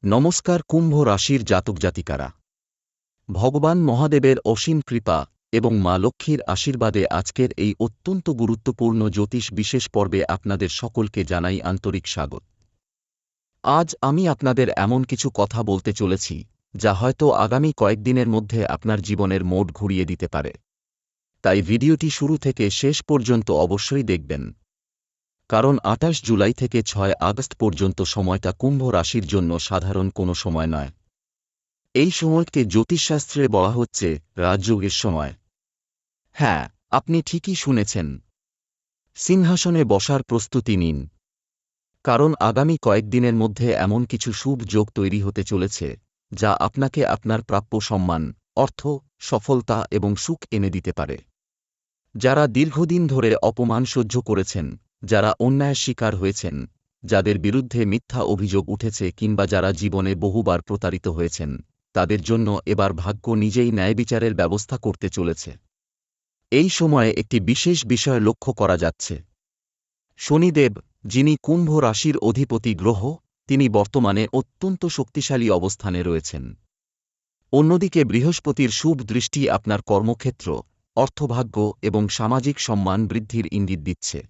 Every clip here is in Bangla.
নমস্কার কুম্ভ রাশির জাতক জাতিকারা। ভগবান মহাদেবের অসীম কৃপা এবং মা লক্ষ্মীর আশীর্বাদে আজকের এই অত্যন্ত গুরুত্বপূর্ণ জ্যোতিষ বিশেষ পর্বে আপনাদের সকলকে জানাই আন্তরিক স্বাগত। আজ আমি আপনাদের এমন কিছু কথা বলতে চলেছি যা হয়তো আগামী কয়েকদিনের মধ্যে আপনার জীবনের মোড় ঘুরিয়ে দিতে পারে। তাই ভিডিওটি শুরু থেকে শেষ পর্যন্ত অবশ্যই দেখবেন, কারণ ২৮ জুলাই থেকে ৬ আগস্ট পর্যন্ত সময়টা কুম্ভ রাশির জন্য সাধারণ কোনো সময় নয়। এই সময়কে জ্যোতিষশাস্ত্রে বলা হচ্ছে রাজযোগের সময়। হ্যাঁ, আপনি ঠিকই শুনেছেন। সিংহাসনে বসার প্রস্তুতি নিন, কারণ আগামী কয়েকদিনের মধ্যে এমন কিছু শুভ যোগ তৈরি হতে চলেছে যা আপনাকে আপনার প্রাপ্য সম্মান, অর্থ, সফলতা এবং সুখ এনে দিতে পারে। যারা দীর্ঘদিন ধরে অপমান সহ্য করেছেন, যারা অন্যায়ের শিকার হয়েছেন, যাদের বিরুদ্ধে মিথ্যা অভিযোগ উঠেছে কিংবা যারা জীবনে বহুবার প্রতারিত হয়েছেন, তাদের জন্য এবার ভাগ্য নিজেই ন্যায়বিচারের ব্যবস্থা করতে চলেছে। এই সময়ে একটি বিশেষ বিষয় লক্ষ্য করা যাচ্ছে। শনিদেব, যিনি কুম্ভ রাশির অধিপতি গ্রহ, তিনি বর্তমানে অত্যন্ত শক্তিশালী অবস্থানে রয়েছেন। অন্যদিকে বৃহস্পতির শুভ দৃষ্টি আপনার কর্মক্ষেত্র, অর্থভাগ্য এবং সামাজিক সম্মান বৃদ্ধির ইঙ্গিত দিচ্ছে,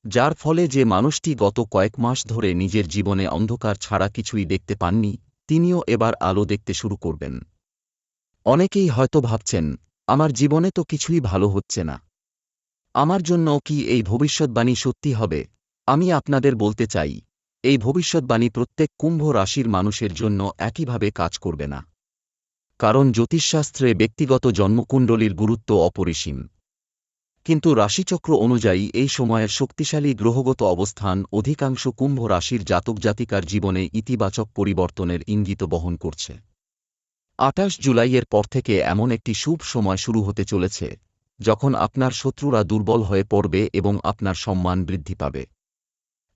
যার ফলে যে মানুষটি গত কয়েক মাস ধরে নিজের জীবনে অন্ধকার ছাড়া কিছুই দেখতে পাননি, তিনিও এবার আলো দেখতে শুরু করবেন। অনেকেই হয়তো ভাবছেন, আমার জীবনে তো কিছুই ভালো হচ্ছে না, আমার জন্য কি এই ভবিষ্যৎবাণী সত্যি হবে? আমি আপনাদের বলতে চাই, এই ভবিষ্যৎবাণী প্রত্যেক কুম্ভ রাশির মানুষের জন্য একইভাবে কাজ করবে না, কারণ জ্যোতিষশাস্ত্রে ব্যক্তিগত জন্মকুণ্ডলীর গুরুত্ব অপরিসীম। কিন্তু রাশিচক্র অনুযায়ী এই সময়ের শক্তিশালী গ্রহগত অবস্থান অধিকাংশ কুম্ভ রাশির জাতক জাতিকার জীবনে ইতিবাচক পরিবর্তনের ইঙ্গিত বহন করছে। ২৮ জুলাইয়ের পর থেকে এমন একটি শুভ সময় শুরু হতে চলেছে যখন আপনার শত্রুরা দুর্বল হয়ে পড়বে এবং আপনার সম্মান বৃদ্ধি পাবে।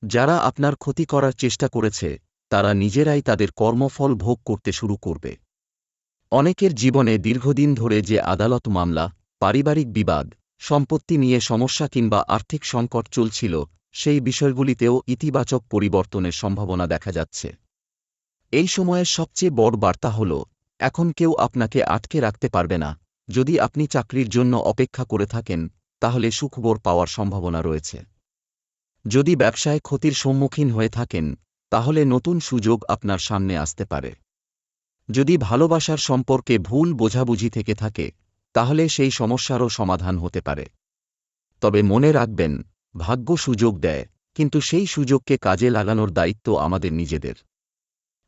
যারা আপনার ক্ষতি করার চেষ্টা করেছে, তারা নিজেরাই তাদের কর্মফল ভোগ করতে শুরু করবে। অনেকের জীবনে দীর্ঘদিন ধরে যে আদালত মামলা, পারিবারিক বিবাদ, সম্পত্তি নিয়ে সমস্যা কিংবা আর্থিক সংকট চলছিল, সেই বিষয়গুলিতেও ইতিবাচক পরিবর্তনের সম্ভাবনা দেখা যাচ্ছে। এই সময়ের সবচেয়ে বড় বার্তা হল, এখন কেউ আপনাকে আটকে রাখতে পারবে না। যদি আপনি চাকরির জন্য অপেক্ষা করে থাকেন, তাহলে সুখবর পাওয়ার সম্ভাবনা রয়েছে। যদি ব্যবসায় ক্ষতির সম্মুখীন হয়ে থাকেন, তাহলে নতুন সুযোগ আপনার সামনে আসতে পারে। যদি ভালোবাসার সম্পর্কে ভুল বোঝাবুঝি থেকে থাকে, তাহলে সেই সমস্যারও সমাধান হতে পারে। তবে মনে রাখবেন, ভাগ্য সুযোগ দেয়, কিন্তু সেই সুযোগকে কাজে লাগানোর দায়িত্ব আমাদের নিজেদের।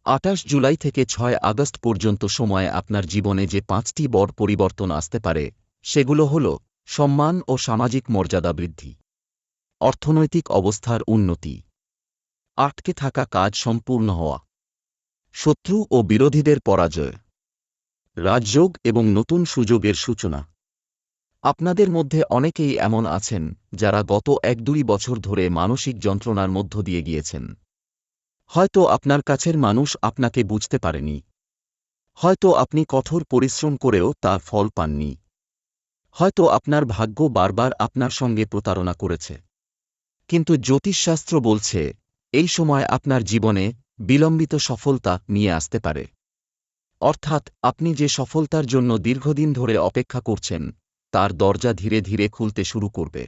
২৮ জুলাই থেকে ৬ আগস্ট পর্যন্ত সময়ে আপনার জীবনে যে ৫টি বড় পরিবর্তন আসতে পারে, সেগুলো হল সম্মান ও সামাজিক মর্যাদা বৃদ্ধি, অর্থনৈতিক অবস্থার উন্নতি, আটকে থাকা কাজ সম্পূর্ণ হওয়া, শত্রু ও বিরোধীদের পরাজয়, রাজযোগ এবং নতুন সুযোগের সূচনা। আপনাদের মধ্যে অনেকেই এমন আছেন যারা গত ১-২ বছর ধরে মানসিক যন্ত্রণার মধ্য দিয়ে গিয়েছেন। হয়তো আপনার কাছের মানুষ আপনাকে বুঝতে পারেনি, হয়তো আপনি কঠোর পরিশ্রম করেও তার ফল পাননি, হয়তো আপনার ভাগ্য বারবার আপনার সঙ্গে প্রতারণা করেছে। কিন্তু জ্যোতিষশাস্ত্র বলছে, এই সময় আপনার জীবনে বিলম্বিত সফলতা নিয়ে আসতে পারে। অর্থাৎ আপনি যে সফলতার জন্য দীর্ঘদিন ধরে অপেক্ষা করছেন, তার দরজা ধীরে ধীরে খুলতে শুরু করবে।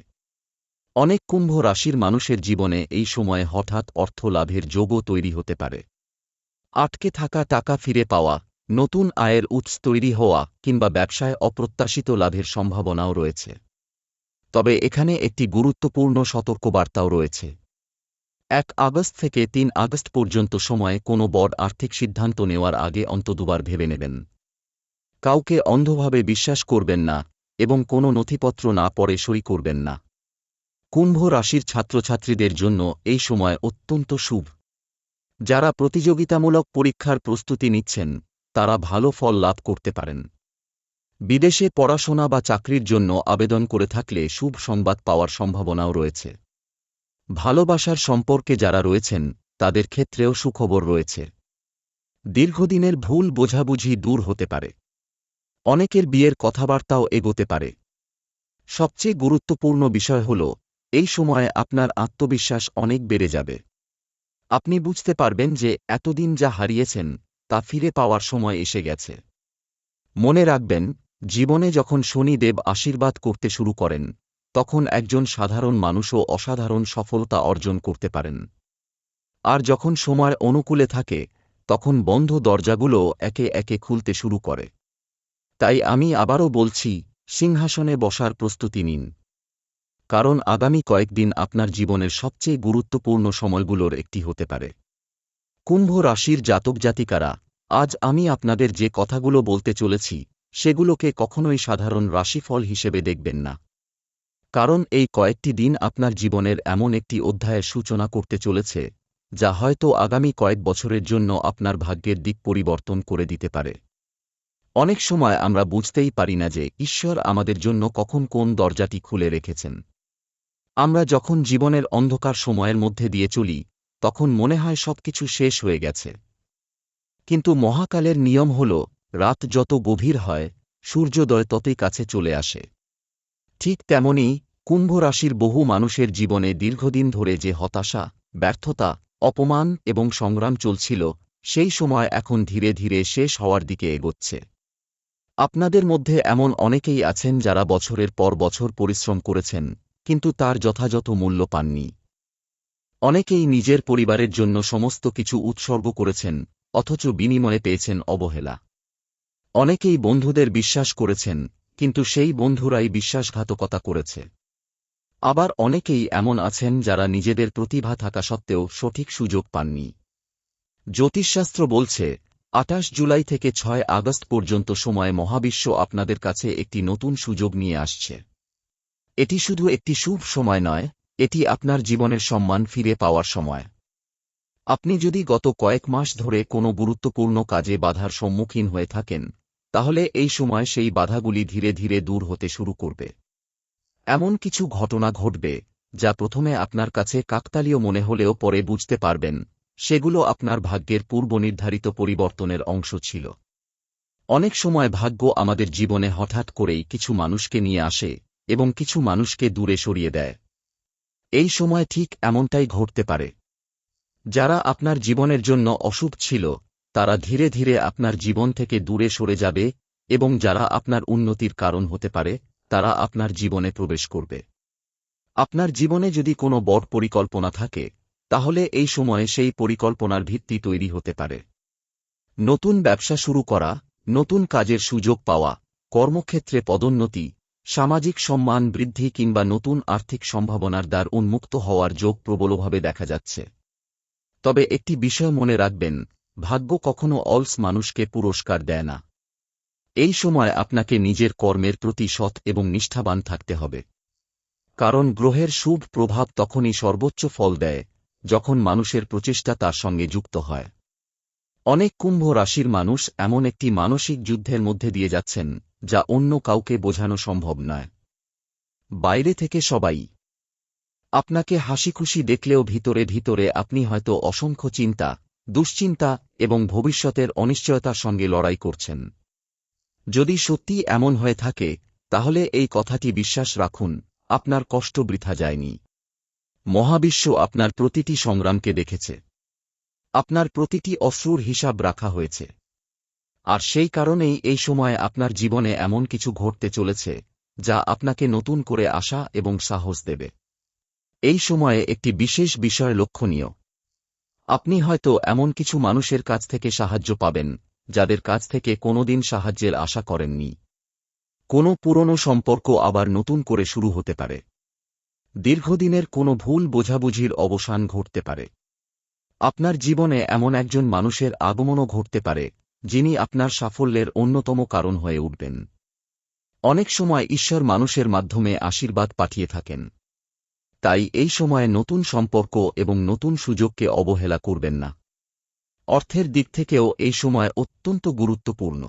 অনেক কুম্ভ রাশির মানুষের জীবনে এই সময়ে হঠাৎ অর্থ লাভের যোগও তৈরি হতে পারে। আটকে থাকা টাকা ফিরে পাওয়া, নতুন আয়ের উৎস তৈরি হওয়া কিংবা ব্যবসায় অপ্রত্যাশিত লাভের সম্ভাবনাও রয়েছে। তবে এখানে একটি গুরুত্বপূর্ণ সতর্কবার্তাও রয়েছে। ১ আগস্ট থেকে ৩ আগস্ট পর্যন্ত সময়ে কোনো বড় আর্থিক সিদ্ধান্ত নেওয়ার আগে অন্তত2বার ভেবে নেবেন। কাউকে অন্ধভাবে বিশ্বাস করবেন না এবং কোনো নথিপত্র না পড়ে সই করবেন না। কুম্ভ রাশির ছাত্রছাত্রীদের জন্য এই সময় অত্যন্ত শুভ। যারা প্রতিযোগিতামূলক পরীক্ষার প্রস্তুতি নিচ্ছেন, তারা ভালো ফল লাভ করতে পারেন। বিদেশে পড়াশোনা বা চাকরির জন্য আবেদন করে থাকলে শুভ সংবাদ পাওয়ার সম্ভাবনাও রয়েছে। ভালোবাসার সম্পর্কে যারা রয়েছেন, তাদের ক্ষেত্রেও সুখবর রয়েছে। দীর্ঘদিনের ভুল বোঝাবুঝি দূর হতে পারে। অনেকের বিয়ের কথাবার্তাও এগোতে পারে। সবচেয়ে গুরুত্বপূর্ণ বিষয় হল, এই সময়ে আপনার আত্মবিশ্বাস অনেক বেড়ে যাবে। আপনি বুঝতে পারবেন যে এতদিন যা হারিয়েছেন তা ফিরে পাওয়ার সময় এসে গেছে। মনে রাখবেন, জীবনে যখন শনিদেব আশীর্বাদ করতে শুরু করেন, তখন একজন সাধারণ মানুষও অসাধারণ সফলতা অর্জন করতে পারেন। আর যখন সময় অনুকূলে থাকে, তখন বন্ধ দরজাগুলো একে একে খুলতে শুরু করে। তাই আমি আবারও বলছি, সিংহাসনে বসার প্রস্তুতি নিন। কারণ আগামী কয়েকদিন আপনার জীবনের সবচেয়ে গুরুত্বপূর্ণ সময়গুলোর একটি হতে পারে। কুম্ভ রাশির জাতক জাতিকারা, আজ আমি আপনাদের যে কথাগুলো বলতে চলেছি, সেগুলোকে কখনোই সাধারণ রাশিফল হিসেবে দেখবেন না। কারণ এই কয়েকটি দিন আপনার জীবনের এমন একটি অধ্যায়ের সূচনা করতে চলেছে, যা হয়তো আগামী কয়েক বছরের জন্য আপনার ভাগ্যের দিক পরিবর্তন করে দিতে পারে। অনেক সময় আমরা বুঝতেই পারি না যে ঈশ্বর আমাদের জন্য কখন কোন দরজাটি খুলে রেখেছেন। আমরা যখন জীবনের অন্ধকার সময়ের মধ্যে দিয়ে চলি, তখন মনে হয় সবকিছু শেষ হয়ে গেছে। কিন্তু মহাকালের নিয়ম হল, রাত যত গভীর হয়, সূর্যোদয় ততই কাছে চলে আসে। ঠিক তেমনি কুম্ভ রাশির বহু মানুষের জীবনে দীর্ঘদিন ধরে যে হতাশা, ব্যর্থতা, অপমান এবং সংগ্রাম চলছিল, সেই সময় এখন ধীরে ধীরে শেষ হওয়ার দিকে এগোচ্ছে। আপনাদের মধ্যে এমন অনেকেই আছেন যারা বছরের পর বছর পরিশ্রম করেছেন, কিন্তু তার যথাযথ মূল্য পাননি। অনেকেই নিজের পরিবারের জন্য সমস্ত কিছু উৎসর্গ করেছেন, অথচ বিনিময়ে পেয়েছেন অবহেলা। অনেকেই বন্ধুদের বিশ্বাস করেছেন, কিন্তু সেই বন্ধুরাই বিশ্বাসঘাতকতা করেছে। আবার অনেকেই এমন আছেন যারা নিজেদের প্রতিভা থাকা সত্ত্বেও সঠিক সুযোগ পাননি। জ্যোতিষশাস্ত্র বলছে, ২৮ জুলাই থেকে ৬ আগস্ট পর্যন্ত সময়ে মহাবিশ্ব আপনাদের কাছে একটি নতুন সুযোগ নিয়ে আসছে। এটি শুধু একটি শুভ সময় নয়, এটি আপনার জীবনের সম্মান ফিরে পাওয়ার সময়। আপনি যদি গত কয়েক মাস ধরে কোনো গুরুত্বপূর্ণ কাজে বাধার সম্মুখীন হয়ে থাকেন, তাহলে এই সময় সেই বাধাগুলি ধীরে ধীরে দূর হতে শুরু করবে। এমন কিছু ঘটনা ঘটবে, যা প্রথমে আপনার কাছে কাকতালীয় মনে হলেও পরে বুঝতে পারবেন, সেগুলো আপনার ভাগ্যের পূর্বনির্ধারিত পরিবর্তনের অংশ ছিল। অনেক সময় ভাগ্য আমাদের জীবনে হঠাৎ করেই কিছু মানুষকে নিয়ে আসে এবং কিছু মানুষকে দূরে সরিয়ে দেয়। এই সময় ঠিক এমনটাই ঘটতে পারে। যারা আপনার জীবনের জন্য অশুভ ছিল, তারা ধীরে ধীরে আপনার জীবন থেকে দূরে সরে যাবে, এবং যারা আপনার উন্নতির কারণ হতে পারে, তারা আপনার জীবনে প্রবেশ করবে। আপনার জীবনে যদি কোনো বড় পরিকল্পনা থাকে, তাহলে এই সময়ে সেই পরিকল্পনার ভিত্তি তৈরি হতে পারে। নতুন ব্যবসা শুরু করা, নতুন কাজের সুযোগ পাওয়া, কর্মক্ষেত্রে পদোন্নতি, সামাজিক সম্মান বৃদ্ধি কিংবা নতুন আর্থিক সম্ভাবনার দ্বার উন্মুক্ত হওয়ার যোগ প্রবলভাবে দেখা যাচ্ছে। তবে একটি বিষয় মনে রাখবেন, ভাগ্য কখনো অলস মানুষকে পুরস্কার দেয় না। এই সময় আপনাকে নিজের কর্মের প্রতি সৎ এবং নিষ্ঠাবান থাকতে হবে। কারণ গ্রহের শুভ প্রভাব তখনই সর্বোচ্চ ফল দেয়, যখন মানুষের প্রচেষ্টা তার সঙ্গে যুক্ত হয়। অনেক কুম্ভ রাশির মানুষ এমন একটি মানসিক যুদ্ধের মধ্যে দিয়ে যাচ্ছেন, যা অন্য কাউকে বোঝানো সম্ভব নয়। বাইরে থেকে সবাই আপনাকে হাসিখুশি দেখলেও ভিতরে ভিতরে আপনি হয়তো অসংখ্য চিন্তা, দুশ্চিন্তা এবং ভবিষ্যতের অনিশ্চয়তার সঙ্গে লড়াই করছেন। যদি সত্যি এমন হয়ে থাকে, তাহলে এই কথাটি বিশ্বাস রাখুন, আপনার কষ্ট বৃথা যায়নি। মহাবিশ্ব আপনার প্রতিটি সংগ্রামকে দেখেছে। আপনার প্রতিটি অশ্রুর হিসাব রাখা হয়েছে। আর সেই কারণেই এই সময় আপনার জীবনে এমন কিছু ঘটতে চলেছে, যা আপনাকে নতুন করে আশা এবং সাহস দেবে। এই সময়ে একটি বিশেষ বিষয় লক্ষণীয়। আপনি হয়তো এমন কিছু মানুষের কাছ থেকে সাহায্য পাবেন, যাদের কাছ থেকে কোনোদিন সাহায্যের আশা করেননি। কোনো পুরনো সম্পর্ক আবার নতুন করে শুরু হতে পারে। দীর্ঘদিনের কোনো ভুল বোঝাবুঝির অবসান ঘটতে পারে। আপনার জীবনে এমন একজন মানুষের আগমনও ঘটতে পারে, যিনি আপনার সাফল্যের অন্যতম কারণ হয়ে উঠবেন। অনেক সময় ঈশ্বর মানুষের মাধ্যমে আশীর্বাদ পাঠিয়ে থাকেন। তাই এই সময়ে নতুন সম্পর্ক এবং নতুন সুযোগকে অবহেলা করবেন না। অর্থের দিক থেকেও এই সময় অত্যন্ত গুরুত্বপূর্ণ।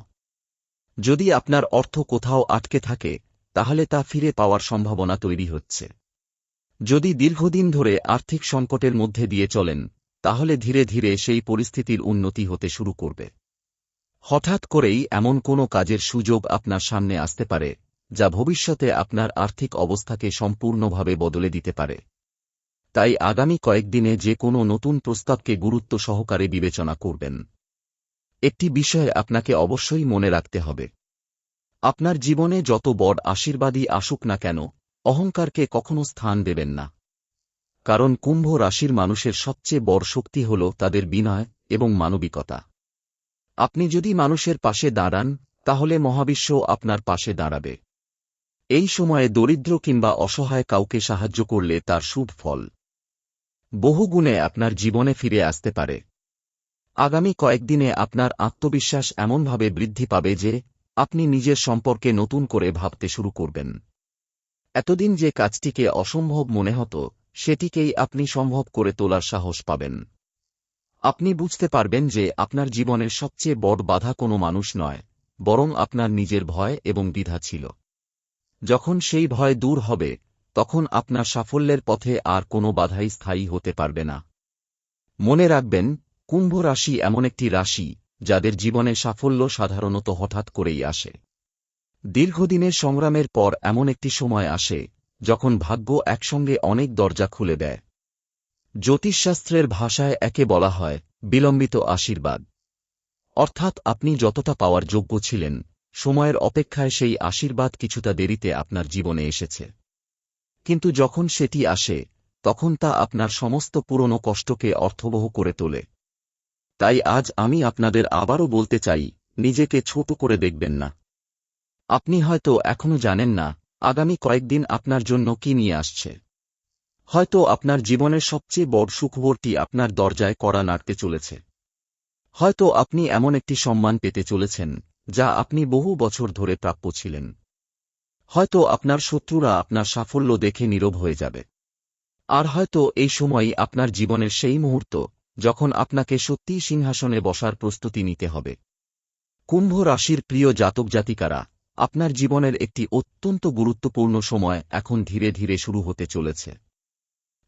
যদি আপনার অর্থ কোথাও আটকে থাকে, তাহলে তা ফিরে পাওয়ার সম্ভাবনা তৈরি হচ্ছে। যদি দীর্ঘদিন ধরে আর্থিক সংকটের মধ্যে দিয়ে চলেন, তাহলে ধীরে ধীরে সেই পরিস্থিতির উন্নতি হতে শুরু করবে। হঠাৎ করেই এমন কোনো কাজের সুযোগ আপনার সামনে আসতে পারে, যা ভবিষ্যতে আপনার আর্থিক অবস্থাকে সম্পূর্ণভাবে বদলে দিতে পারে। তাই আগামী কয়েকদিনে যে কোনো নতুন প্রস্তাবকে গুরুত্ব সহকারে বিবেচনা করবেন। একটি বিষয় আপনাকে অবশ্যই মনে রাখতে হবে। আপনার জীবনে যত বড় আশীর্বাদই আসুক না কেন, অহংকারকে কখনো স্থান দেবেন না। কারণ কুম্ভ রাশির মানুষের সবচেয়ে বড় শক্তি হল তাদের বিনয় এবং মানবিকতা। আপনি যদি মানুষের পাশে দাঁড়ান, তাহলে মহাবিশ্ব আপনার পাশে দাঁড়াবে। এই সময়ে দরিদ্র কিংবা অসহায় কাউকে সাহায্য করলে তার শুভ ফল বহু গুণে আপনার জীবনে ফিরে আসতে পারে। আগামী কয়েকদিনে আপনার আত্মবিশ্বাস এমনভাবে বৃদ্ধি পাবে যে আপনি নিজের সম্পর্কে নতুন করে ভাবতে শুরু করবেন। এতদিন যে কাজটিকে অসম্ভব মনে হতো, সেটিকেই আপনি সম্ভব করে তোলার সাহস পাবেন। আপনি বুঝতে পারবেন যে আপনার জীবনের সবচেয়ে বড় বাধা কোনো মানুষ নয়, বরং আপনার নিজের ভয় এবং দ্বিধা ছিল। যখন সেই ভয় দূর হবে, তখন আপনার সাফল্যের পথে আর কোনো বাধাই স্থায়ী হতে পারবে না। মনে রাখবেন, কুম্ভ রাশি এমন একটি রাশি যাদের জীবনে সাফল্য সাধারণত হঠাৎ করেই আসে। দীর্ঘদিনের সংগ্রামের পর এমন একটি সময় আসে যখন ভাগ্য একসঙ্গে অনেক দরজা খুলে দেয়। জ্যোতিষশাস্ত্রের ভাষায় একে বলা হয় বিলম্বিত আশীর্বাদ। অর্থাৎ আপনি যতটা পাওয়ার যোগ্য ছিলেন, সময়ের অপেক্ষায় সেই আশীর্বাদ কিছুটা দেরিতে আপনার জীবনে এসেছে। কিন্তু যখন সেটি আসে, তখন তা আপনার সমস্ত পুরনো কষ্টকে অর্থবহ করে তোলে। তাই আজ আমি আপনাদের আবারও বলতে চাই, নিজেকে ছোট করে দেখবেন না। আপনি হয়তো এখনো জানেন না আগামী কয়েকদিন আপনার জন্য কি নিয়ে আসছে। হয়তো আপনার জীবনের সবচেয়ে বড় সুখবরটি আপনার দরজায় কড়া নাড়তে চলেছে। হয়তো আপনি এমন একটি সম্মান পেতে চলেছেন যা আপনি বহু বছর ধরে প্রাপ্য ছিলেন। হয়তো আপনার শত্রুরা আপনার সাফল্য দেখে নীরব হয়ে যাবে। আর হয়তো এই সময়ই আপনার জীবনের সেই মুহূর্ত যখন আপনাকে সত্যিই সিংহাসনে বসার প্রস্তুতি নিতে হবে। কুম্ভ রাশির প্রিয় জাতক জাতিকারা, আপনার জীবনের একটি অত্যন্ত গুরুত্বপূর্ণ সময় এখন ধীরে ধীরে শুরু হতে চলেছে।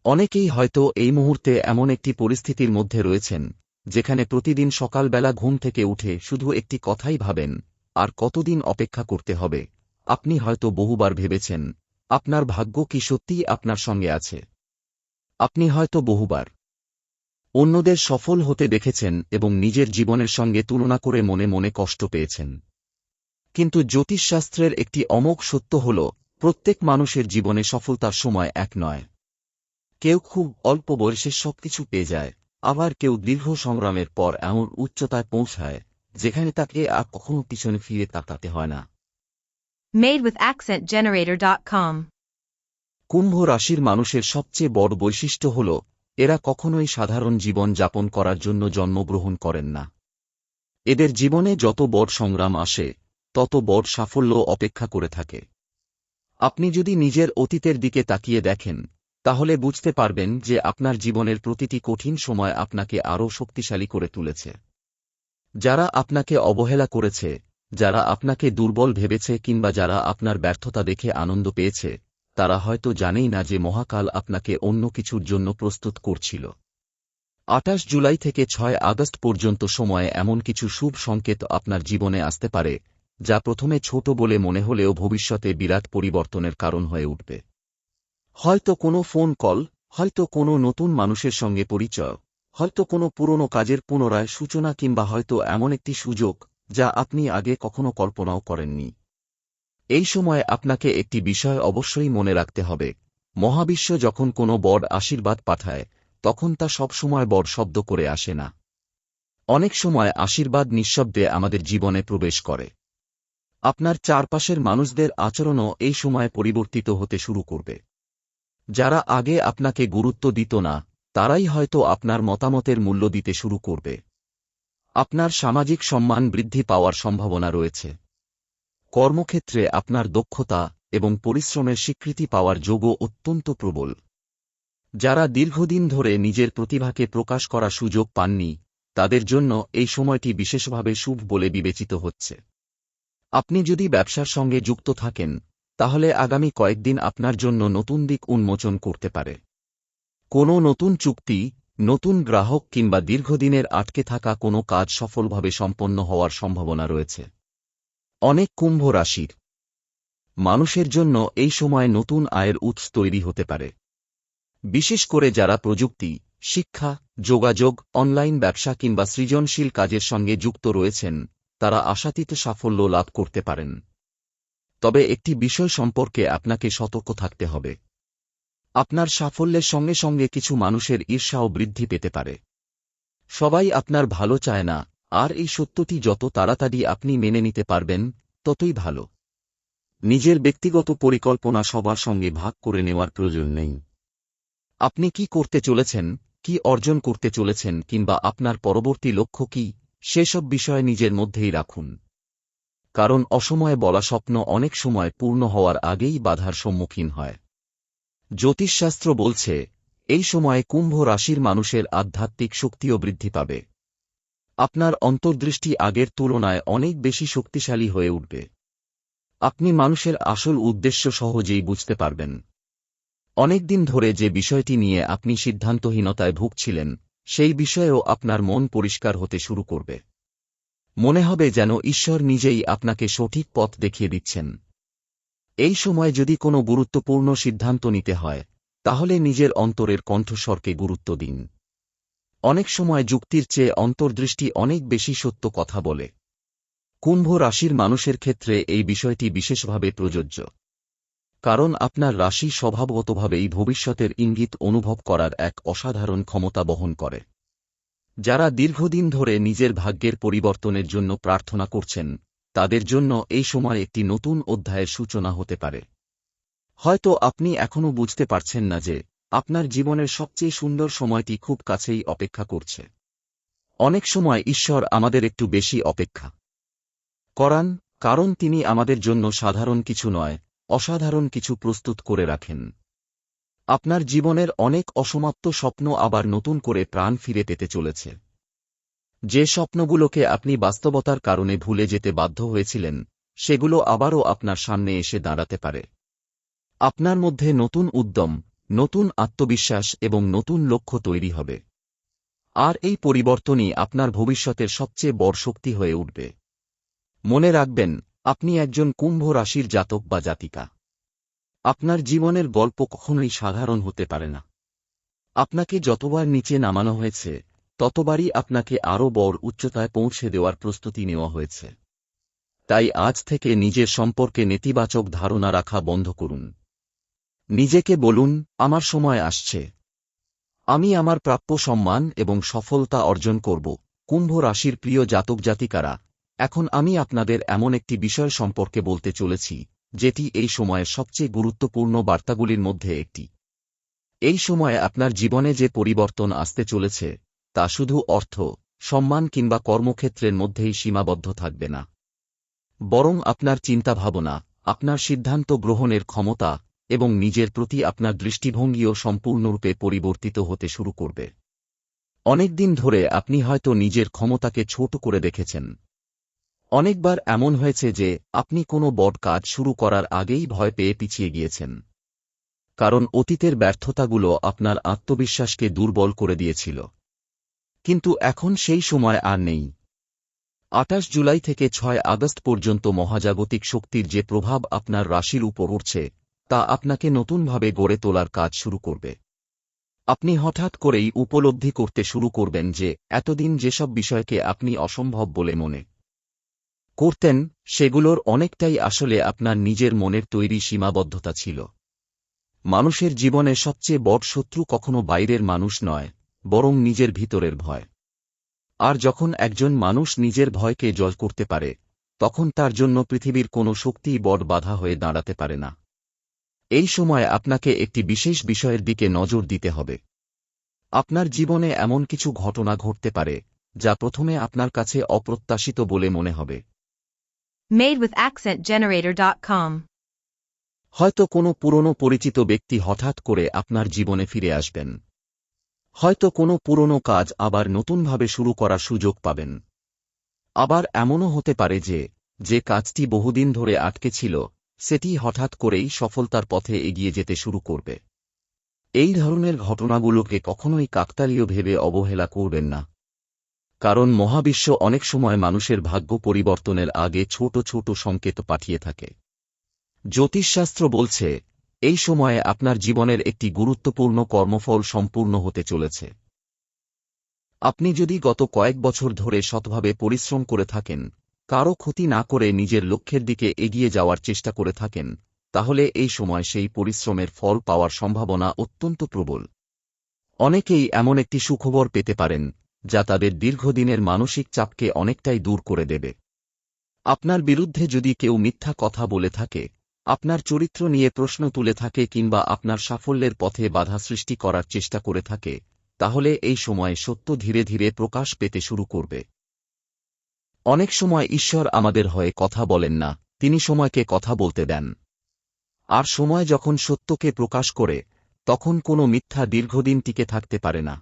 অনেকেই হয়তো এই মুহূর্তে এমন একটি পরিস্থিতির মধ্যে রয়েছেন যেখানে প্রতিদিন সকালবেলা ঘুম থেকে উঠে শুধু একটি কথাই ভাবেন, আর কতদিন অপেক্ষা করতে হবে। আপনি হয়তো বহুবার ভেবেছেন আপনার ভাগ্য কি সত্যিই আপনার সঙ্গে আছে। আপনি হয়তো বহুবার অন্যদের সফল হতে দেখেছেন এবং নিজের জীবনের সঙ্গে তুলনা করে মনে মনে কষ্ট পেয়েছেন। কিন্তু জ্যোতিষশাস্ত্রের একটি অমোঘ সত্য হল, প্রত্যেক মানুষের জীবনে সফলতার সময় এক নয়। কেউ খুব অল্প বয়সে সবকিছু পেয়ে যায়, আবার কেউ দীর্ঘ সংগ্রামের পর এমন উচ্চতায় পৌঁছায় যেখানে তাকে আর কখনো পিছনে ফিরে তাকাতে হয় না। madewithaccentgenerator.com কুম্ভ রাশির মানুষের সবচেয়ে বড় বৈশিষ্ট্য হল, এরা কখনোই সাধারণ জীবন যাপন করার জন্য জন্মগ্রহণ করেন না। এদের জীবনে যত বড় সংগ্রাম আসে, তত বড় সাফল্য অপেক্ষা করে থাকে। আপনি যদি নিজের অতীতের দিকে তাকিয়ে দেখেন, তাহলে বুঝতে পারবেন যে আপনার জীবনের প্রতিটি কঠিন সময় আপনাকে আরও শক্তিশালী করে তুলেছে। যারা আপনাকে অবহেলা করেছে, যারা আপনাকে দুর্বল ভেবেছে কিংবা যারা আপনার ব্যর্থতা দেখে আনন্দ পেয়েছে, তারা হয়তো জানেই না যে মহাকাল আপনাকে অন্য কিছুর জন্য প্রস্তুত করছিল। 28 জুলাই থেকে 6 আগস্ট পর্যন্ত সময়ে এমন কিছু শুভ সংকেত আপনার জীবনে আসতে পারে যা প্রথমে ছোট বলে মনে হলেও ভবিষ্যতে বিরাট পরিবর্তনের কারণ হয়ে উঠবে। হয়তো কোনো ফোন কল, হয়তো কোনো নতুন মানুষের সঙ্গে পরিচয়, হয়তো কোনো পুরনো কাজের পুনরায় সূচনা কিংবা হয়তো এমন একটি সুযোগ যা আপনি আগে কখনো কল্পনাও করেননি। এই সময়ে আপনাকে একটি বিষয় অবশ্যই মনে রাখতে হবে, মহাবিশ্ব যখন কোনো বড় আশীর্বাদ পাঠায়, তখন তা সবসময় বড় শব্দ করে আসে না। অনেক সময় আশীর্বাদ নিঃশব্দে আমাদের জীবনে প্রবেশ করে। আপনার চারপাশের মানুষদের আচরণও এই সময়ে পরিবর্তিত হতে শুরু করবে। যারা আগে আপনাকে গুরুত্ব দিত না, তারাই হয়তো আপনার মতামতের মূল্য দিতে শুরু করবে। আপনার সামাজিক সম্মান বৃদ্ধি পাওয়ার সম্ভাবনা রয়েছে। কর্মক্ষেত্রে আপনার দক্ষতা এবং পরিশ্রমের স্বীকৃতি পাওয়ার যোগও অত্যন্ত প্রবল। যারা দীর্ঘদিন ধরে নিজের প্রতিভাকে প্রকাশ করার সুযোগ পাননি, তাদের জন্য এই সময়টি বিশেষভাবে শুভ বলে বিবেচিত হচ্ছে। আপনি যদি ব্যবসার সঙ্গে যুক্ত থাকেন, তাহলে আগামী কয়েকদিন আপনার জন্য নতুন দিক উন্মোচন করতে পারে। কোনো নতুন চুক্তি, নতুন গ্রাহক কিংবা দীর্ঘদিনের আটকে থাকা কোনো কাজ সফলভাবে সম্পন্ন হওয়ার সম্ভাবনা রয়েছে। অনেক কুম্ভ রাশির মানুষের জন্য এই সময় নতুন আয়ের উৎস তৈরি হতে পারে। বিশেষ করে যারা প্রযুক্তি, শিক্ষা, যোগাযোগ, অনলাইন ব্যবসা কিংবা সৃজনশীল কাজের সঙ্গে যুক্ত রয়েছেন, তারা আশাতীত সাফল্য লাভ করতে পারেন। তবে একটি বিষয় সম্পর্কে আপনাকে সতর্ক থাকতে হবে। আপনার সাফল্যের সঙ্গে সঙ্গে কিছু মানুষের ঈর্ষাও বৃদ্ধি পেতে পারে। সবাই আপনার ভালো চায় না, আর এই সত্যটি যত তাড়াতাড়ি আপনি মেনে নিতে পারবেন, ততই ভালো। নিজের ব্যক্তিগত পরিকল্পনা সবার সঙ্গে ভাগ করে নেওয়ার প্রয়োজন নেই। আপনি কি করতে চলেছেন, কি অর্জন করতে চলেছেন কিংবা আপনার পরবর্তী লক্ষ্য কি, সেসব বিষয় নিজের মধ্যেই রাখুন। কারণ অসময়ে বলা স্বপ্ন অনেক সময় পূর্ণ হওয়ার আগেই বাধার সম্মুখীন হয়। জ্যোতিষশাস্ত্র বলছে, এই সময়ে কুম্ভ রাশির মানুষের আধ্যাত্মিক শক্তিও বৃদ্ধি পাবে। আপনার অন্তর্দৃষ্টি আগের তুলনায় অনেক বেশি শক্তিশালী হয়ে উঠবে। আপনি মানুষের আসল উদ্দেশ্য সহজেই বুঝতে পারবেন। অনেকদিন ধরে যে বিষয়টি নিয়ে আপনি সিদ্ধান্তহীনতায় ভুগছিলেন, সেই বিষয়েও আপনার মন পরিষ্কার হতে শুরু করবে। মনে হবে যেন ঈশ্বর নিজেই আপনাকে সঠিক পথ দেখিয়ে দিচ্ছেন। এই সময় যদি কোনো গুরুত্বপূর্ণ সিদ্ধান্ত নিতে হয়, তাহলে নিজের অন্তরের কণ্ঠস্বরকে গুরুত্ব দিন। অনেক সময় যুক্তির চেয়ে অন্তর্দৃষ্টি অনেক বেশি সত্য কথা বলে। কুম্ভ রাশির মানুষের ক্ষেত্রে এই বিষয়টি বিশেষভাবে প্রযোজ্য। কারণ আপনার রাশি স্বভাবগতভাবেই ভবিষ্যতের ইঙ্গিত অনুভব করার এক অসাধারণ ক্ষমতা বহন করে। যারা দীর্ঘদিন ধরে নিজের ভাগ্যের পরিবর্তনের জন্য প্রার্থনা করছেন, তাদের জন্য এই সময় একটি নতুন অধ্যায়ের সূচনা হতে পারে। হয়তো আপনি এখনও বুঝতে পারছেন না যে আপনার জীবনের সবচেয়ে সুন্দর সময়টি খুব কাছেই অপেক্ষা করছে। অনেক সময় ঈশ্বর আমাদের একটু বেশি অপেক্ষা করান, কারণ তিনি আমাদের জন্য সাধারণ কিছু নয়, অসাধারণ কিছু প্রস্তুত করে রাখেন। আপনার জীবনের অনেক অসমাপ্ত স্বপ্ন আবার নতুন করে প্রাণ ফিরে পেতে চলেছে। যে স্বপ্নগুলোকে আপনি বাস্তবতার কারণে ভুলে যেতে বাধ্য হয়েছিলেন, সেগুলো আবারও আপনার সামনে এসে দাঁড়াতে পারে। আপনার মধ্যে নতুন উদ্যম, নতুন আত্মবিশ্বাস এবং নতুন লক্ষ্য তৈরি হবে। আর এই পরিবর্তনই আপনার ভবিষ্যতের সবচেয়ে বড় শক্তি হয়ে উঠবে। মনে রাখবেন, আপনি একজন কুম্ভ রাশির জাতক বা জাতিকা। আপনার জীবনের গল্প কখনোই সাধারণ হতে পারে না। আপনাকে যতবার নিচে নামানো হয়েছে, ততবারই আপনাকে আরও বড় উচ্চতায় পৌঁছে দেওয়ার প্রস্তুতি নেওয়া হয়েছে। তাই আজ থেকে নিজের সম্পর্কে নেতিবাচক ধারণা রাখা বন্ধ করুন। নিজেকে বলুন, আমার সময় আসছে। আমি আমার প্রাপ্য সম্মান এবং সফলতা অর্জন করব। কুম্ভ রাশির প্রিয় জাতক জাতিকারা, এখন আমি আপনাদের এমন একটি বিষয় সম্পর্কে বলতে চলেছি, যেটি এই সময়ের সবচেয়ে গুরুত্বপূর্ণ বার্তাগুলির মধ্যে একটি। এই সময়ে আপনার জীবনে যে পরিবর্তন আসতে চলেছে, তা শুধু অর্থ, সম্মান কিংবা কর্মক্ষেত্রের মধ্যেই সীমাবদ্ধ থাকবে না। বরং আপনার চিন্তাভাবনা, আপনার সিদ্ধান্ত গ্রহণের ক্ষমতা এবং নিজের প্রতি আপনার দৃষ্টিভঙ্গিও সম্পূর্ণরূপে পরিবর্তিত হতে শুরু করবে। অনেকদিন ধরে আপনি হয়তো নিজের ক্ষমতাকে ছোট করে দেখেছেন। অনেকবার এমন হয়েছে যে আপনি কোনো বড় কাজ শুরু করার আগেই ভয় পেয়ে পিছিয়ে গিয়েছেন। কারণ অতীতের ব্যর্থতাগুলো আপনার আত্মবিশ্বাসকে দুর্বল করে দিয়েছিল। কিন্তু এখন সেই সময় আর নেই। 28 জুলাই থেকে 6 আগস্ট পর্যন্ত মহাজাগতিক শক্তির যে প্রভাব আপনার রাশির উপর উঠছে, তা আপনাকে নতুনভাবে গড়ে তোলার কাজ শুরু করবে। আপনি হঠাৎ করেই উপলব্ধি করতে শুরু করবেন যে এতদিন যেসব বিষয়কে আপনি অসম্ভব বলে মনে করতেন, সেগুলোর অনেকটাই আসলে আপনার নিজের মনের তৈরি সীমাবদ্ধতা ছিল। মানুষের জীবনে সবচেয়ে বড় শত্রু কখনো বাইরের মানুষ নয়, বরং নিজের ভিতরের ভয়। আর যখন একজন মানুষ নিজের ভয়কে জয় করতে পারে, তখন তার জন্য পৃথিবীর কোনো শক্তিই বড় বাধা হয়ে দাঁড়াতে পারে না। এই সময় আপনাকে একটি বিশেষ বিষয়ের দিকে নজর দিতে হবে। আপনার জীবনে এমন কিছু ঘটনা ঘটতে পারে, যা প্রথমে আপনার কাছে অপ্রত্যাশিত বলে মনে হবে। madewithaccentgenerator.com হয়তো কোনো পুরনো পরিচিত ব্যক্তি হঠাৎ করে আপনার জীবনে ফিরে আসবেন। হয়তো কোনো পুরনো কাজ আবার নতুনভাবে শুরু করার সুযোগ পাবেন। আবার এমনও হতে পারে যে কাজটি বহুদিন ধরে আটকে ছিল, সেটি হঠাৎ করেই সফলতার পথে এগিয়ে যেতে শুরু করবে। এই ধরনের ঘটনাগুলোকে কখনোই কাকতালীয় ভেবে অবহেলা করবেন না। কারণ মহাবিশ্ব অনেক সময় মানুষের ভাগ্য পরিবর্তনের আগে ছোট ছোট সংকেত পাঠিয়ে থাকে। জ্যোতিষশাস্ত্র বলছে, এই সময়ে আপনার জীবনের একটি গুরুত্বপূর্ণ কর্মফল সম্পূর্ণ হতে চলেছে। আপনি যদি গত কয়েক বছর ধরে সৎভাবে পরিশ্রম করে থাকেন, কারো ক্ষতি না করে নিজের লক্ষ্যের দিকে এগিয়ে যাওয়ার চেষ্টা করে থাকেন, তাহলে এই সময় সেই পরিশ্রমের ফল পাওয়ার সম্ভাবনা অত্যন্ত প্রবল। অনেকেই এমন একটি সুখবর পেতে পারেন, যা তাদের দীর্ঘদিনের মানসিক চাপকে অনেকটাই দূর করে দেবে। আপনার বিরুদ্ধে যদি কেউ মিথ্যা কথা বলে থাকে, আপনার চরিত্র নিয়ে প্রশ্ন তুলে থাকে কিংবা আপনার সাফল্যের পথে বাধা সৃষ্টি করার চেষ্টা করে থাকে, তাহলে এই সময়ে সত্য ধীরে ধীরে প্রকাশ পেতে শুরু করবে। অনেক সময় ঈশ্বর আমাদের হয়ে কথা বলেন না, তিনি সময়কে কথা বলতে দেন। আর সময় যখন সত্যকে প্রকাশ করে, তখন কোনো মিথ্যা দীর্ঘদিন টিকে থাকতে পারে না।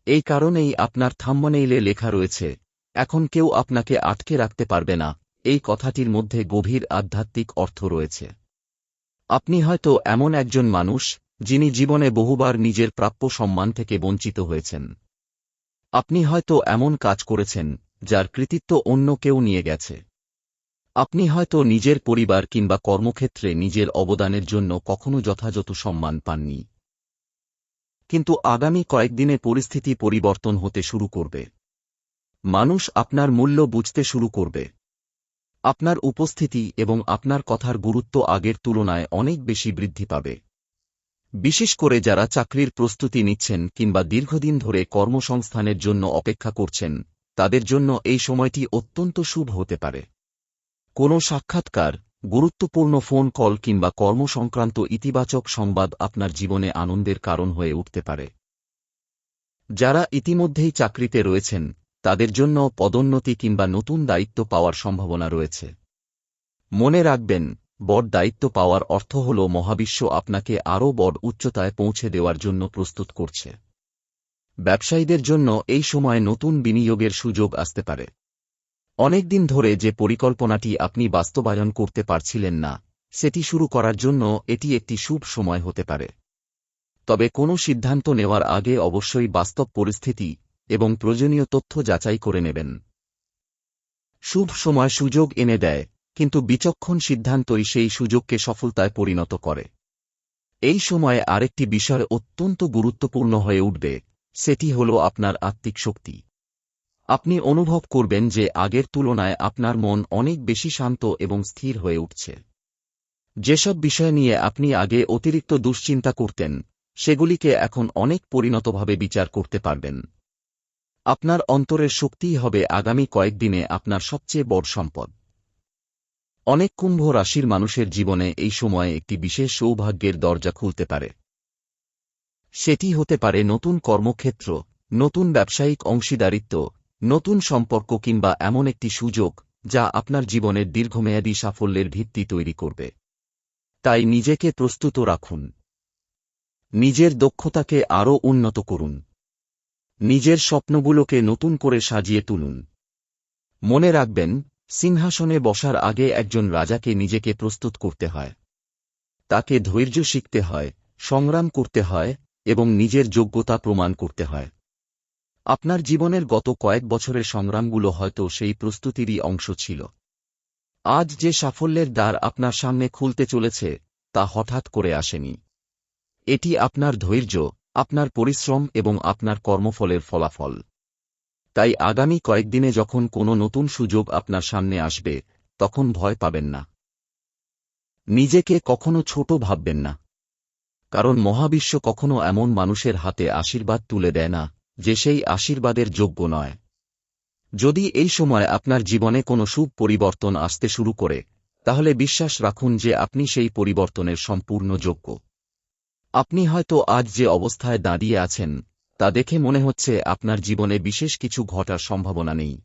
এই কারণেই আপনার থাম্বনেইলে লেখা রয়েছে, এখন কেউ আপনাকে আটকে রাখতে পারবে না। এই কথাটির মধ্যে গভীর আধ্যাত্মিক অর্থ রয়েছে। আপনি হয়তো এমন একজন মানুষ, যিনি জীবনে বহুবার নিজের প্রাপ্য সম্মান থেকে বঞ্চিত হয়েছেন। আপনি হয়তো এমন কাজ করেছেন, যার কৃতিত্ব অন্য কেউ নিয়ে গেছে। আপনি হয়তো নিজের পরিবার কিংবা কর্মক্ষেত্রে নিজের অবদানের জন্য কখনো যথাযথ সম্মান পাননি। কিন্তু আগামী কয়েকদিনে পরিস্থিতি পরিবর্তন হতে শুরু করবে। মানুষ আপনার মূল্য বুঝতে শুরু করবে। আপনার উপস্থিতি এবং আপনার কথার গুরুত্ব আগের তুলনায় অনেক বেশি বৃদ্ধি পাবে। বিশেষ করে যারা চাকরির প্রস্তুতি নিচ্ছেন কিংবা দীর্ঘদিন ধরে কর্মসংস্থানের জন্য অপেক্ষা করছেন, তাদের জন্য এই সময়টি অত্যন্ত শুভ হতে পারে। কোনো সাক্ষাৎকার, গুরুত্বপূর্ণ ফোন কল কিংবা কর্মসংক্রান্ত ইতিবাচক সংবাদ আপনার জীবনে আনন্দের কারণ হয়ে উঠতে পারে। যারা ইতিমধ্যেই চাকরিতে রয়েছেন, তাদের জন্য পদোন্নতি কিংবা নতুন দায়িত্ব পাওয়ার সম্ভাবনা রয়েছে। মনে রাখবেন, বড় দায়িত্ব পাওয়ার অর্থ হল মহাবিশ্ব আপনাকে আরও বড় উচ্চতায় পৌঁছে দেওয়ার জন্য প্রস্তুত করছে। ব্যবসায়ীদের জন্য এই সময় নতুন বিনিয়োগের সুযোগ আসতে পারে। অনেকদিন ধরে যে পরিকল্পনাটি আপনি বাস্তবায়ন করতে পারছিলেন না, সেটি শুরু করার জন্য এটি একটি শুভ সময় হতে পারে। তবে কোনো সিদ্ধান্ত নেওয়ার আগে অবশ্যই বাস্তব পরিস্থিতি এবং প্রয়োজনীয় তথ্য যাচাই করে নেবেন। শুভ সময় সুযোগ এনে দেয়, কিন্তু বিচক্ষণ সিদ্ধান্তই সেই সুযোগকে সফলতায় পরিণত করে। এই সময়ে আরেকটি বিষয় অত্যন্ত গুরুত্বপূর্ণ হয়ে উঠবে, সেটি হল আপনার আত্মিক শক্তি। আপনি অনুভব করবেন যে আগের তুলনায় আপনার মন অনেক বেশি শান্ত এবং স্থির হয়ে উঠছে। যেসব বিষয় নিয়ে আপনি আগে অতিরিক্ত দুশ্চিন্তা করতেন, সেগুলিকে এখন অনেক পরিণতভাবে বিচার করতে পারবেন। আপনার অন্তরের শক্তিই হবে আগামী কয়েকদিনে আপনার সবচেয়ে বড় সম্পদ। অনেক কুম্ভ রাশির মানুষের জীবনে এই সময়ে একটি বিশেষ সৌভাগ্যের দরজা খুলতে পারে। সেটি হতে পারে নতুন কর্মক্ষেত্র, নতুন ব্যবসায়িক অংশীদারিত্ব, নতুন সম্পর্ক কিংবা এমন একটি সুযোগ, যা আপনার জীবনের দীর্ঘমেয়াদী সাফল্যের ভিত্তি তৈরি করবে। তাই নিজেকে প্রস্তুত রাখুন। নিজের দক্ষতাকে আরও উন্নত করুন। নিজের স্বপ্নগুলোকে নতুন করে সাজিয়ে তুলুন। মনে রাখবেন, সিংহাসনে বসার আগে একজন রাজাকে নিজেকে প্রস্তুত করতে হয়। তাকে ধৈর্য শিখতে হয়, সংগ্রাম করতে হয় এবং নিজের যোগ্যতা প্রমাণ করতে হয়। আপনার জীবনের গত কয়েক বছরের সংগ্রামগুলো হয়তো সেই প্রস্তুতিরই অংশ ছিল। আজ যে সাফল্যের দ্বার আপনার সামনে খুলতে চলেছে, তা হঠাৎ করে আসেনি। এটি আপনার ধৈর্য, আপনার পরিশ্রম এবং আপনার কর্মফলের ফলাফল। তাই আগামী কয়েকদিনে যখন কোনো নতুন সুযোগ আপনার সামনে আসবে, তখন ভয় পাবেন না। নিজেকে কখনো ছোট ভাববেন না। কারণ মহাবিশ্ব কখনো এমন মানুষের হাতে আশীর্বাদ তুলে দেয় না, যে সেই আশীর্বাদের যোগ্য নয়। যদি এই সময় আপনার জীবনে কোনো শুভ পরিবর্তন আসতে শুরু করে, তাহলে বিশ্বাস রাখুন যে আপনি সেই পরিবর্তনের সম্পূর্ণ যোগ্য। আপনি হয়তো আজ যে অবস্থায় দাঁড়িয়ে আছেন, তা দেখে মনে হচ্ছে আপনার জীবনে বিশেষ কিছু ঘটার সম্ভাবনা নেই।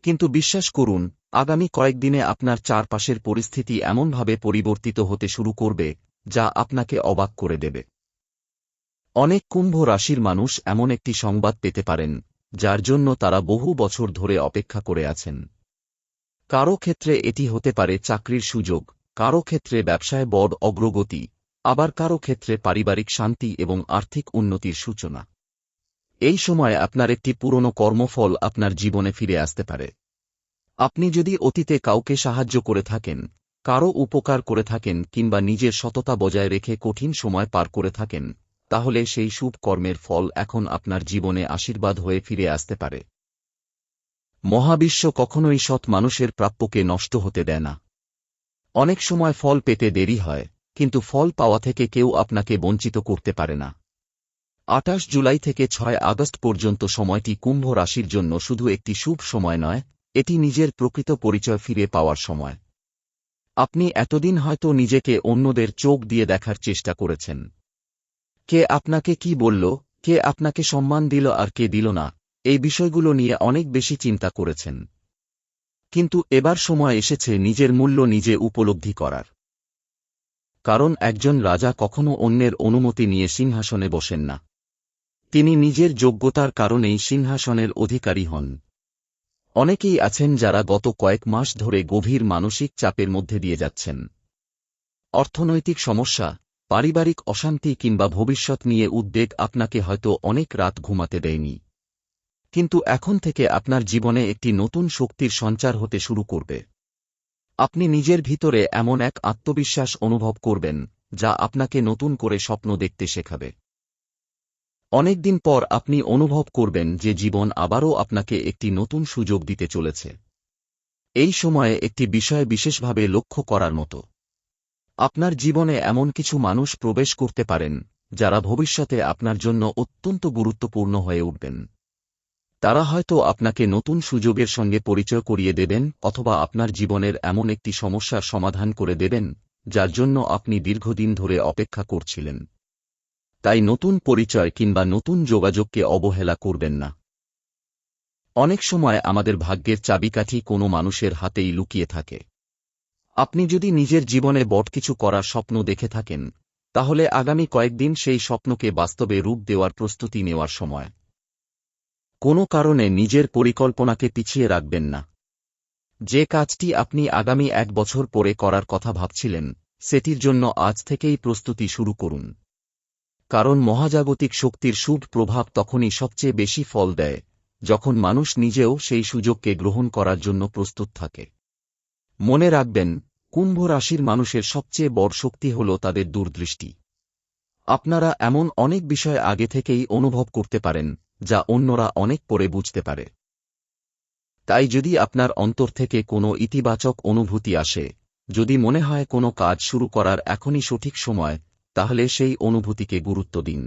কিন্তু বিশ্বাস করুন, আগামী কয়েকদিনে আপনার চারপাশের পরিস্থিতি এমনভাবে পরিবর্তিত হতে শুরু করবে, যা আপনাকে অবাক করে দেবে। অনেক কুম্ভ রাশির মানুষ এমন একটি সংবাদ পেতে পারেন, যার জন্য তারা বহু বছর ধরে অপেক্ষা করে আছেন। কারো ক্ষেত্রে এটি হতে পারে চাকরির সুযোগ, কারো ক্ষেত্রে ব্যবসায় বড় অগ্রগতি, আবার কারো ক্ষেত্রে পারিবারিক শান্তি এবং আর্থিক উন্নতির সূচনা। এই সময় আপনার একটি পুরনো কর্মফল আপনার জীবনে ফিরে আসতে পারে। আপনি যদি অতীতে কাউকে সাহায্য করে থাকেন, কারো উপকার করে থাকেন কিংবা নিজের সততা বজায় রেখে কঠিন সময় পার করে থাকেন, তাহলে সেই শুভ কর্মের ফল এখন আপনার জীবনে আশীর্বাদ হয়ে ফিরে আসতে পারে। মহাবিশ্ব কখনোই সৎ মানুষের প্রাপ্যকে নষ্ট হতে দেয় না। অনেক সময় ফল পেতে দেরি হয়, কিন্তু ফল পাওয়া থেকে কেউ আপনাকে বঞ্চিত করতে পারে না। 28 জুলাই থেকে 6 আগস্ট পর্যন্ত সময়টি কুম্ভ রাশির জন্য শুধু একটি শুভ সময় নয়, এটি নিজের প্রকৃত পরিচয় ফিরে পাওয়ার সময়। আপনি এতদিন হয়তো নিজেকে অন্যদের চোখ দিয়ে দেখার চেষ্টা করেছেন। কে আপনাকে কি বলল, কে আপনাকে সম্মান দিল আর কে দিল না, এই বিষয়গুলো নিয়ে অনেক বেশি চিন্তা করেছেন। কিন্তু এবার সময় এসেছে নিজের মূল্য নিজে উপলব্ধি করার। কারণ একজন রাজা কখনো অন্যের অনুমতি নিয়ে সিংহাসনে বসেন না। তিনি নিজের যোগ্যতার কারণেই সিংহাসনের অধিকারী হন। অনেকেই আছেন যারা গত কয়েক মাস ধরে গভীর মানসিক চাপের মধ্যে দিয়ে যাচ্ছেন। অর্থনৈতিক সমস্যা, পারিবারিক অশান্তি কিংবা ভবিষ্যৎ নিয়ে উদ্বেগ আপনাকে হয়তো অনেক রাত ঘুমাতে দেয়নি। কিন্তু এখন থেকে আপনার জীবনে একটি নতুন শক্তির সঞ্চার হতে শুরু করবে। আপনি নিজের ভিতরে এমন এক আত্মবিশ্বাস অনুভব করবেন, যা আপনাকে নতুন করে স্বপ্ন দেখতে শেখাবে। অনেকদিন পর আপনি অনুভব করবেন যে জীবন আবারও আপনাকে একটি নতুন সুযোগ দিতে চলেছে। এই সময়ে একটি বিষয় বিশেষভাবে লক্ষ্য করার মতো। আপনার জীবনে এমন কিছু মানুষ প্রবেশ করতে পারেন, যারা ভবিষ্যতে আপনার জন্য অত্যন্ত গুরুত্বপূর্ণ হয়ে উঠবেন। তারা হয়তো আপনাকে নতুন সুযোগের সঙ্গে পরিচয় করিয়ে দেবেন অথবা আপনার জীবনের এমন একটি সমস্যার সমাধান করে দেবেন, যার জন্য আপনি দীর্ঘদিন ধরে অপেক্ষা করছিলেন। তাই নতুন পরিচয় কিংবা নতুন যোগাযোগকে অবহেলা করবেন না। অনেক সময় আমাদের ভাগ্যের চাবিকাঠি কোনো মানুষের হাতেই লুকিয়ে থাকে। আপনি যদি নিজের জীবনে বড় কিছু করার স্বপ্ন দেখে থাকেন, তাহলে আগামী কয়েকদিন সেই স্বপ্নকে বাস্তবে রূপ দেওয়ার প্রস্তুতি নেওয়ার সময়। কোনো কারণে নিজের পরিকল্পনাকে পিছিয়ে রাখবেন না। যে কাজটি আপনি আগামী 1 বছর পরে করার কথা ভাবছিলেন, সেটির জন্য আজ থেকেই প্রস্তুতি শুরু করুন। কারণ মহাজাগতিক শক্তির শুভ প্রভাব তখনই সবচেয়ে বেশি ফল দেয়, যখন মানুষ নিজেও সেই সুযোগকে গ্রহণ করার জন্য প্রস্তুত থাকে। মনে রাখবেন, কুম্ভ রাশির মানুষের সবচেয়ে বড় শক্তি হল তাদের দূরদৃষ্টি। আপনারা এমন অনেক বিষয় আগে থেকেই অনুভব করতে পারেন, যা অন্যরা অনেক পরে বুঝতে পারে। তাই যদি আপনার অন্তর থেকে কোনো ইতিবাচক অনুভূতি আসে, যদি মনে হয় কোনো কাজ শুরু করার এখনই সঠিক সময়, তাহলে সেই অনুভূতিকে গুরুত্ব দিন।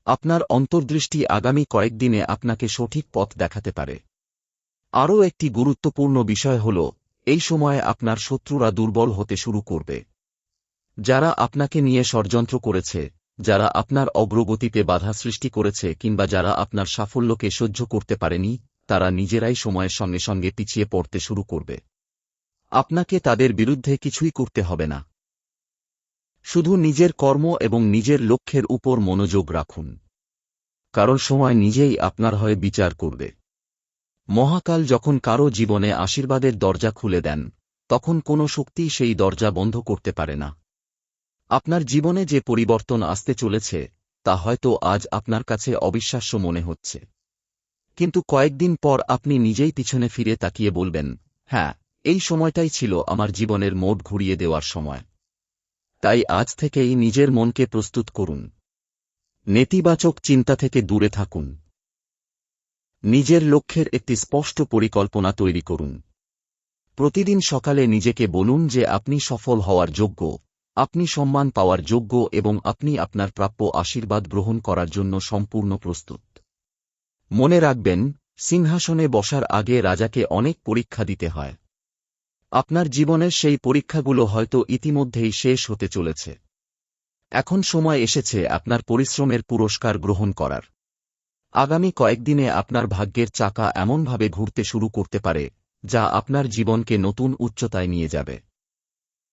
আপনার অন্তর্দৃষ্টি আগামী কয়েকদিনে আপনাকে সঠিক পথ দেখাতে পারে। আরও একটি গুরুত্বপূর্ণ বিষয় হল, এই সময়ে আপনার শত্রুরা দুর্বল হতে শুরু করবে। যারা আপনাকে নিয়ে ষড়যন্ত্র করেছে, যারা আপনার অগ্রগতিতে বাধা সৃষ্টি করেছে কিংবা যারা আপনার সাফল্যকে সহ্য করতে পারেনি, তারা নিজেরাই সময়ের সঙ্গে সঙ্গে পিছিয়ে পড়তে শুরু করবে। আপনাকে তাদের বিরুদ্ধে কিছুই করতে হবে না। শুধু নিজের কর্ম এবং নিজের লক্ষ্যের উপর মনোযোগ রাখুন। কারণ সময় নিজেই আপনার হয়ে বিচার করবে। মহাকাল যখন কারো জীবনে আশীর্বাদের দরজা খুলে দেন, তখন কোনো শক্তি সেই দরজা বন্ধ করতে পারে না। আপনার জীবনে যে পরিবর্তন আসতে চলেছে, তা হয়তো আজ আপনার কাছে অবিশ্বাস্য মনে হচ্ছে। কিন্তু কয়েকদিন পর আপনি নিজেই পিছনে ফিরে তাকিয়ে বলবেন, হ্যাঁ, এই সময়টাই ছিল আমার জীবনের মোড় ঘুরিয়ে দেওয়ার সময়। তাই আজ থেকেই নিজের মনকে প্রস্তুত করুন। নেতিবাচক চিন্তা থেকে দূরে থাকুন। নিজের লক্ষ্যের একটি স্পষ্ট পরিকল্পনা তৈরি করুন। প্রতিদিন সকালে নিজেকে বলুন যে আপনি সফল হওয়ার যোগ্য, আপনি সম্মান পাওয়ার যোগ্য এবং আপনি আপনার প্রাপ্য আশীর্বাদ গ্রহণ করার জন্য সম্পূর্ণ প্রস্তুত। মনে রাখবেন, সিংহাসনে বসার আগে রাজাকে অনেক পরীক্ষা দিতে হয়। আপনার জীবনের সেই পরীক্ষাগুলো হয়তো ইতিমধ্যেই শেষ হতে চলেছে। এখন সময় এসেছে আপনার পরিশ্রমের পুরস্কার গ্রহণ করার। আগামী কয়েকদিনে আপনার ভাগ্যের চাকা এমনভাবে ঘুরতে শুরু করতে পারে, যা আপনার জীবনকে নতুন উচ্চতায় নিয়ে যাবে।